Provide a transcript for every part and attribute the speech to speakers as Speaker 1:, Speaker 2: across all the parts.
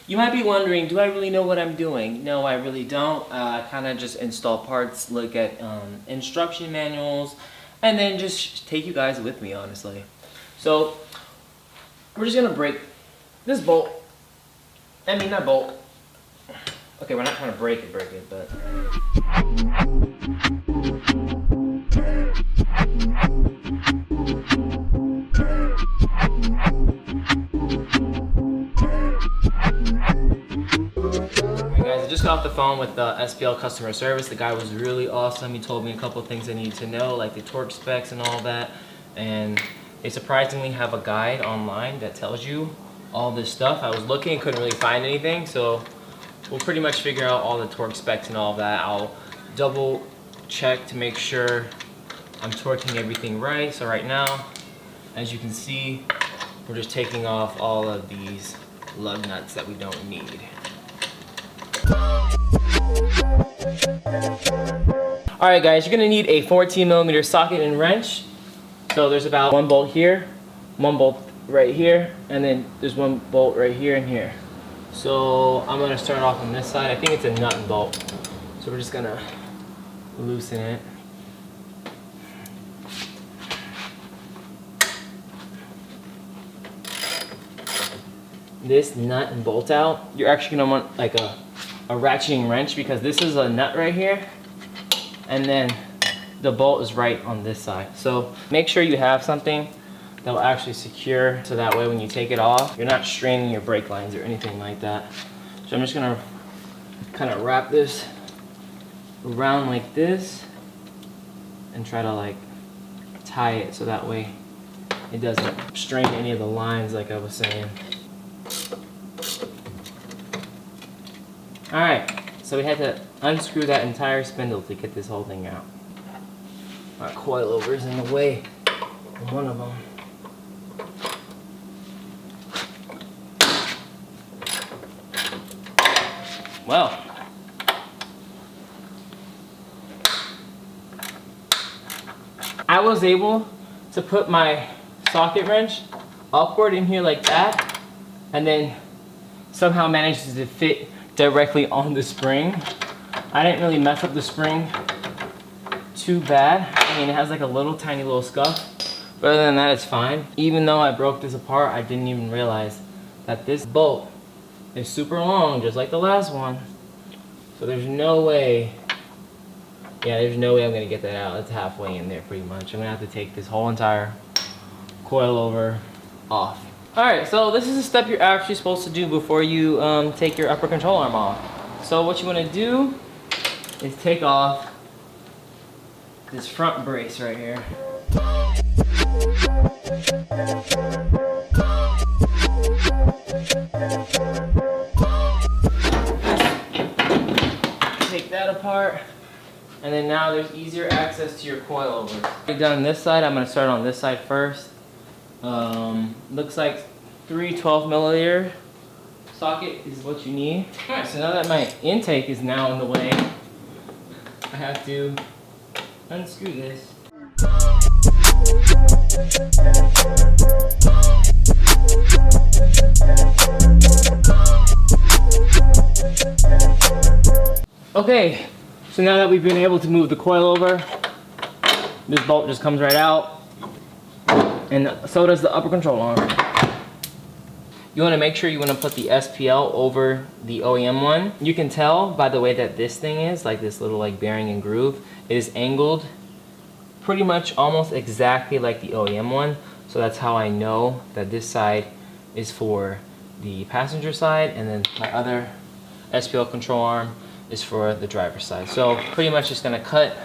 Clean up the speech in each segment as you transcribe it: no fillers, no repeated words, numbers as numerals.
Speaker 1: You might be wondering, do I really know what I'm doing? No, I really don't. I kind of just install parts, look at instruction manuals, and then just take you guys with me, honestly. So, we're just gonna break this bolt. I mean, not bolt. Okay, we're not trying to break it, but... Guys, I just got off the phone with the SPL customer service. The guy was really awesome. He told me a couple things I needed to know, like the torque specs and all that. And they surprisingly have a guide online that tells you all this stuff. I was looking, couldn't really find anything, so we'll pretty much figure out all the torque specs and all that. I'll double check to make sure I'm torquing everything right. So right now, as you can see, we're just taking off all of these lug nuts that we don't need. Alright guys, you're gonna need a 14mm socket and wrench. So there's about one bolt here, one bolt right here, and then there's one bolt right here and here. So I'm gonna start off on this side. I think it's a nut and bolt. So we're just gonna loosen it. This nut and bolt out, you're actually gonna want like a ratcheting wrench, because this is a nut right here and then the bolt is right on this side. So make sure you have something that will actually secure, so that way when you take it off, you're not straining your brake lines or anything like that. So I'm just gonna kind of wrap this around like this and try to like tie it so that way it doesn't strain any of the lines like I was saying. Alright, so we had to unscrew that entire spindle to get this whole thing out. Our coilover's in the way of one of them. Well, I was able to put my socket wrench upward in here like that, and then somehow managed to fit directly on the spring. I didn't really mess up the spring too bad. I mean, it has like a tiny little scuff, but other than that, it's fine. Even though I broke this apart, I didn't even realize that this bolt is super long, just like the last one. So there's no way, there's no way I'm gonna get that out. It's halfway in there pretty much. I'm gonna have to take this whole entire coilover off. Alright, so this is a step you're actually supposed to do before you take your upper control arm off. So what you want to do is take off this front brace right here. Take that apart, and then now there's easier access to your coilover. Done this side, I'm going to start on this side first. Looks like 3 12mm socket is what you need. Alright, so now that my intake is now in the way, I have to unscrew this. Okay, so now that we've been able to move the coilover, this bolt just comes right out, and so does the upper control arm. You want to make sure you want to put the SPL over the OEM one. You can tell by the way that this thing is, like this little like bearing and groove, it is angled pretty much almost exactly like the OEM one. So that's how I know that this side is for the passenger side, and then my other SPL control arm is for the driver's side. So pretty much just gonna cut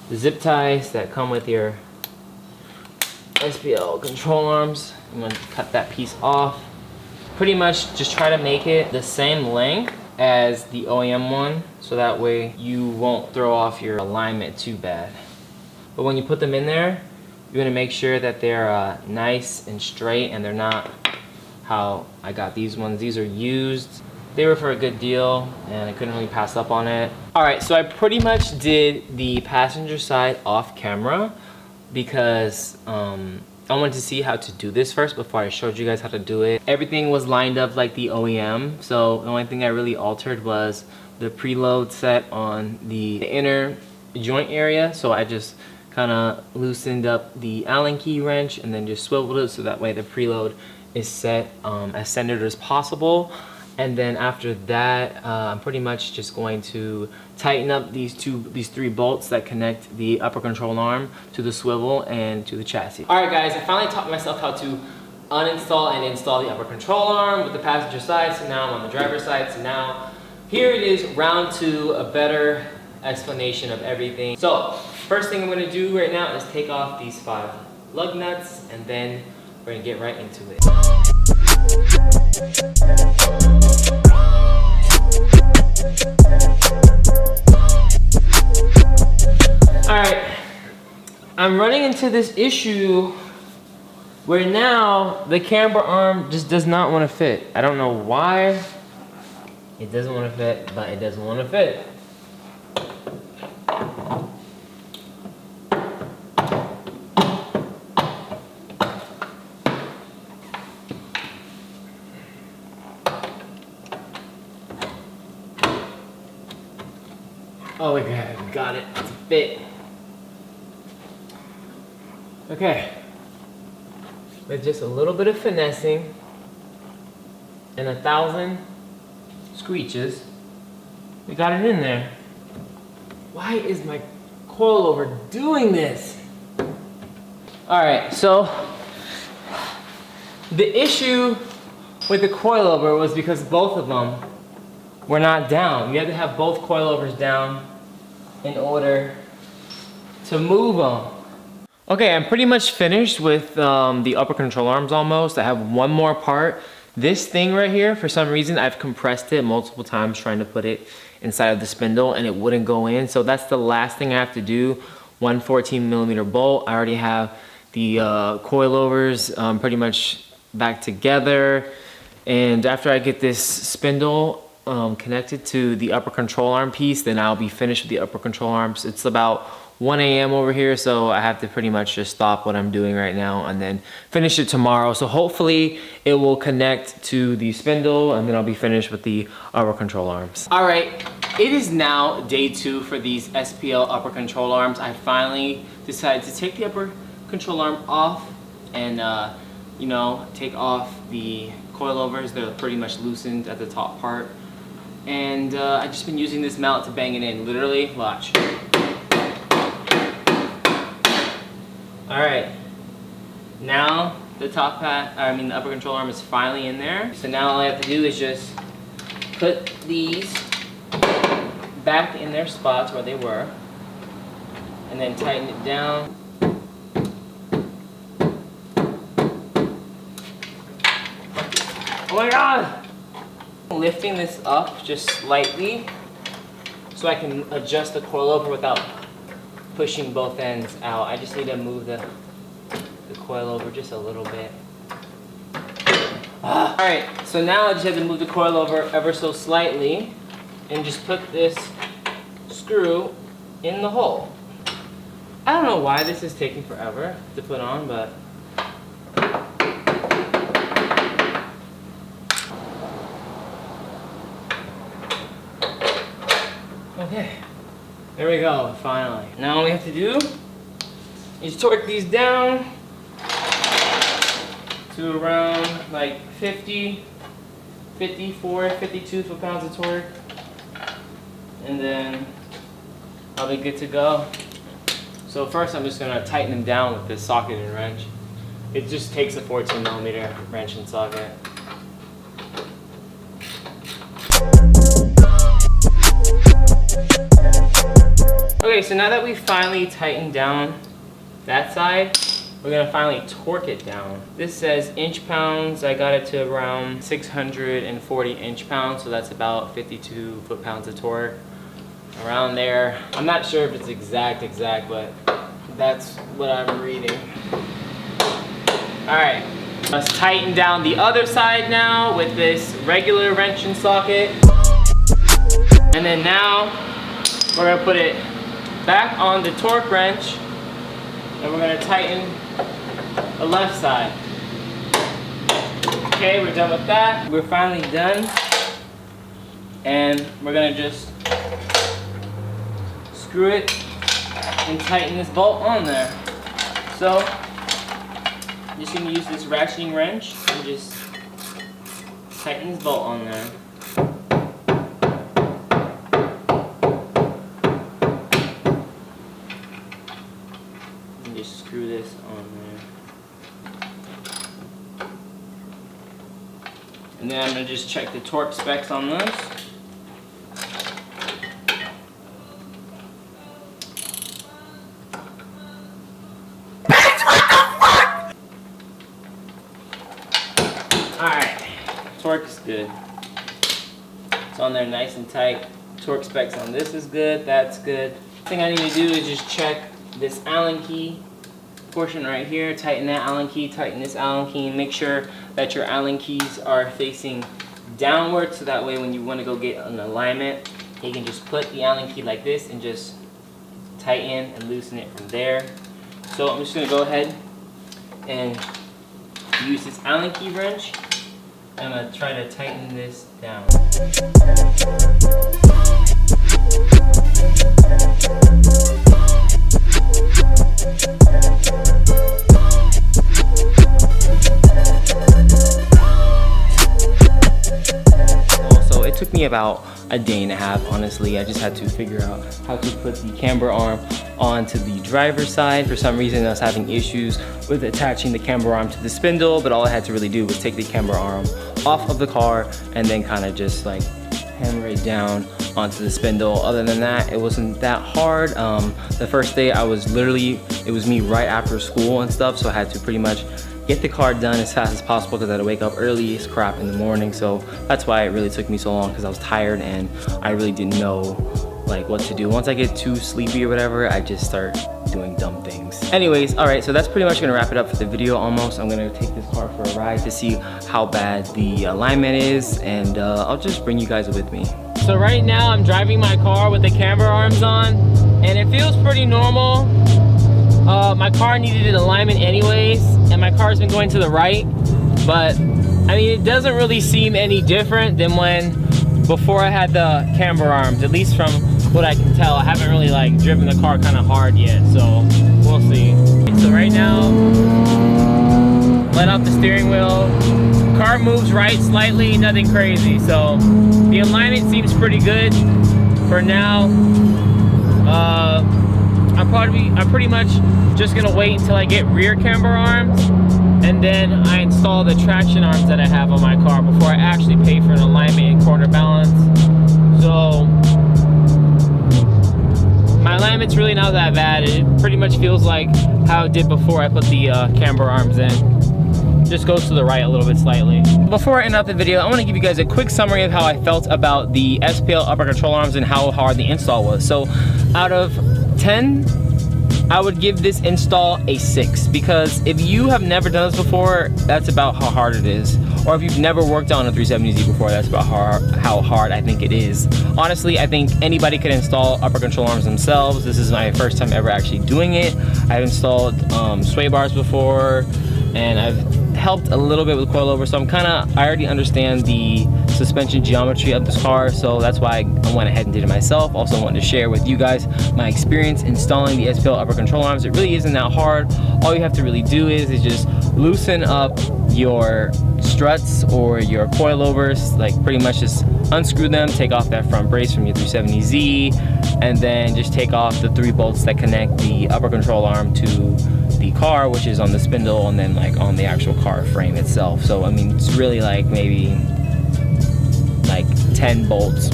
Speaker 1: the zip ties that come with your SPL control arms. I'm gonna cut that piece off. Pretty much just try to make it the same length as the OEM one, so that way you won't throw off your alignment too bad. But when you put them in there, you're gonna make sure that they're nice and straight, and they're not how I got these ones. These are used. They were for a good deal, and I couldn't really pass up on it. Alright, so I pretty much did the passenger side off camera because I wanted to see how to do this first before I showed you guys how to do it. Everything was lined up like the OEM, so the only thing I really altered was the preload set on the inner joint area. So I just kind of loosened up the Allen key wrench and then just swiveled it so that way the preload is set as centered as possible. And then after that, I'm pretty much just going to tighten up these three bolts that connect the upper control arm to the swivel and to the chassis. All right, guys, I finally taught myself how to uninstall and install the upper control arm with the passenger side. So now I'm on the driver's side. So now here it is, round 2, a better explanation of everything. So first thing I'm going to do right now is take off these 5 lug nuts, and then we're going to get right into it. Alright, I'm running into this issue where now the camber arm just does not want to fit. I don't know why it doesn't want to fit, but it doesn't want to fit. Oh my god, got it. It's a fit. Okay. With just a little bit of finessing and 1,000 screeches, we got it in there. Why is my coilover doing this? Alright, so the issue with the coilover was because both of them were not down. You had to have both coilovers down in order to move them. Okay, I'm pretty much finished with the upper control arms almost. I have one more part. This thing right here, for some reason, I've compressed it multiple times trying to put it inside of the spindle and it wouldn't go in. So that's the last thing I have to do. 114mm bolt. I already have the coilovers pretty much back together. And after I get this spindle connected to the upper control arm piece, then I'll be finished with the upper control arms. It's about 1 a.m. over here, so I have to pretty much just stop what I'm doing right now and then finish it tomorrow. So hopefully it will connect to the spindle and then I'll be finished with the upper control arms. All right, it is now day 2 for these SPL upper control arms. I finally decided to take the upper control arm off and you know, take off the coilovers. They're pretty much loosened at the top part. And I've just been using this mallet to bang it in, literally, watch. Alright, now the the upper control arm is finally in there. So now all I have to do is just put these back in their spots where they were, and then tighten it down. Oh my god! Lifting this up just slightly so I can adjust the coilover without pushing both ends out. I just need to move the coilover just a little bit. Alright, so now I just have to move the coilover ever so slightly and just put this screw in the hole. I don't know why this is taking forever to put on, but okay, there we go, finally. Now all we have to do is torque these down to around like 50, 54, 52 foot-pounds of torque. And then I'll be good to go. So first I'm just gonna tighten them down with this socket and wrench. It just takes a 14mm wrench and socket. Okay, so now that we've finally tightened down that side, we're gonna finally torque it down. This says inch-pounds. I got it to around 640 inch-pounds, so that's about 52 foot-pounds of torque. Around there. I'm not sure if it's exact, but that's what I'm reading. Alright, let's tighten down the other side now with this regular wrench and socket. And then now, we're gonna put it back on the torque wrench and we're gonna tighten the left side. Okay, we're done with that. We're finally done. And we're gonna just screw it and tighten this bolt on there. So, I'm just gonna use this ratcheting wrench and just tighten this bolt on there. And just screw this on there. And then I'm gonna just check the torque specs on this. Alright, torque is good. It's on there nice and tight. Torque specs on this is good, that's good. The thing I need to do is just check this Allen key portion right here. Tighten that Allen key, tighten this Allen key, and make sure that your Allen keys are facing downward so that way when you want to go get an alignment, you can just put the Allen key like this and just tighten and loosen it from there. So I'm just going to go ahead and use this Allen key wrench. I'm going to try to tighten this down. Also, it took me about a day and a half, honestly. I just had to figure out how to put the camber arm onto the driver's side. For some reason I was having issues with attaching the camber arm to the spindle, but all I had to really do was take the camber arm off of the car and then kind of just like hammer it down onto the spindle. Other than that, it wasn't that hard. The first day I was literally, it was me right after school and stuff, so I had to pretty much get the car done as fast as possible because I had to wake up early as crap in the morning. So that's why it really took me so long, because I was tired and I really didn't know like what to do. Once I get too sleepy or whatever, I just start doing dumb things. Anyways, all right, so that's pretty much gonna wrap it up for the video almost. I'm gonna take this car for a ride to see how bad the alignment is, and I'll just bring you guys with me. So right now I'm driving my car with the camber arms on, and it feels pretty normal. My car needed alignment anyways, and my car's been going to the right, but I mean, it doesn't really seem any different than when before I had the camber arms, at least from what I can tell. I haven't really like driven the car kind of hard yet, so we'll see. So right now, let off the steering wheel. Car moves right slightly, nothing crazy. So the alignment seems pretty good for now. I'm pretty much just gonna wait until I get rear camber arms, and then I install the traction arms that I have on my car before I actually pay for an alignment and corner balance. So my alignment's really not that bad. It pretty much feels like how it did before I put the camber arms in. Just goes to the right a little bit slightly. Before I end up the video, I want to give you guys a quick summary of how I felt about the SPL upper control arms and how hard the install was. So out of 10, I would give this install a 6, because if you have never done this before, that's about how hard it is. Or if you've never worked on a 370Z before, that's about how hard I think it is. Honestly, I think anybody could install upper control arms themselves. This is my first time ever actually doing it. I've installed sway bars before, and I've helped a little bit with coilover, so I already understand the suspension geometry of this car, so that's why I went ahead and did it myself. Also wanted to share with you guys my experience installing the SPL upper control arms. It really isn't that hard. All you have to really do is just loosen up your struts or your coilovers, like pretty much just unscrew them, take off that front brace from your 370Z, and then just take off the 3 bolts that connect the upper control arm to the car, which is on the spindle and then like on the actual car frame itself. So I mean, it's really like maybe like 10 bolts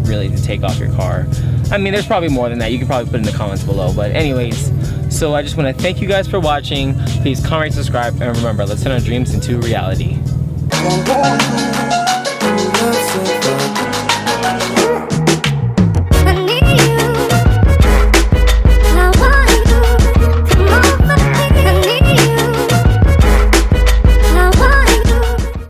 Speaker 1: really to take off your car. I mean, there's probably more than that. You can probably put in the comments below, but anyways, so I just want to thank you guys for watching. Please comment, subscribe, and remember, let's turn our dreams into reality.